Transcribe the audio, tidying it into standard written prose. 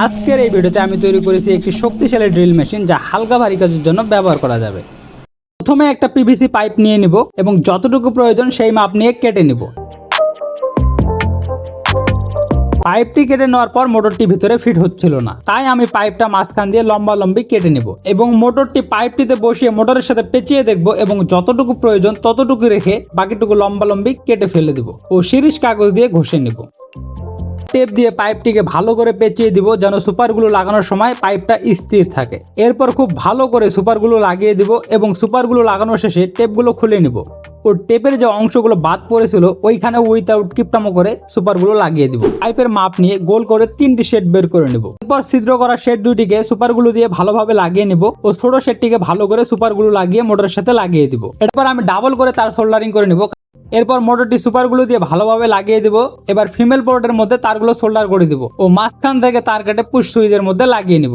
আজকের এই ভিডিওতে আমি তৈরি করেছি একটি শক্তিশালী ড্রিল মেশিন যা হালকা ভারী কাজের জন্য ব্যবহার করা যাবে। প্রথমে একটা পিভিসি পাইপ নিয়ে নিব এবং যতটুকু প্রয়োজন সেই মাপ নিয়ে কেটে নিব। পাইপটি কেটে নেওয়ার পর মোটরটি ভিতরে ফিট হচ্ছিল না, তাই আমি পাইপটা মাঝখান দিয়ে লম্বি কেটে নিব এবং মোটরটি পাইপটিতে বসিয়ে মোটরের সাথে পেঁচিয়ে দেখব এবং যতটুকু প্রয়োজন ততটুকু রেখে বাকিটুকু লম্বি কেটে ফেলে দিব ও শিরিষ কাগজ দিয়ে ঘষে নিব। টেপ দিয়ে পাইপটিকে ভালো করে পেঁচিয়ে দিব যেন সুপারগুলো লাগানোর সময় পাইপটা স্থির থাকে। এরপর খুব ভালো করে সুপারগুলো লাগিয়ে দিব এবং সুপারগুলো লাগানোর শেষে টেপগুলো খুলে নিব ও টেপের যে অংশগুলো বাদ পড়েছিল ওইখানে উইথাউট কিপটামো করে সুপারগুলো লাগিয়ে দিব। পাইপের মাপ নিয়ে গোল করে 3টি শেড বের করে নিব। এরপর ছিদ্র করা শেড দুটিকে সুপারগুলো দিয়ে ভালোভাবে লাগিয়ে নিব ও ছোট শেডটিকে ভালো করে সুপারগুলো লাগিয়ে মোটরের সাথে লাগিয়ে দিব। এরপর আমি ডাবল করে তার সোল্ডারিং করে নিব। এরপর মোটরটি সুপারগুলো দিয়ে ভালোভাবে লাগিয়ে দিব। এবার ফিমেল পোর্টের মধ্যে তারগুলো সোল্ডার করে দিব ও মাঝখান থেকে তার কেটে পুশ সুইচের মধ্যে লাগিয়ে নিব।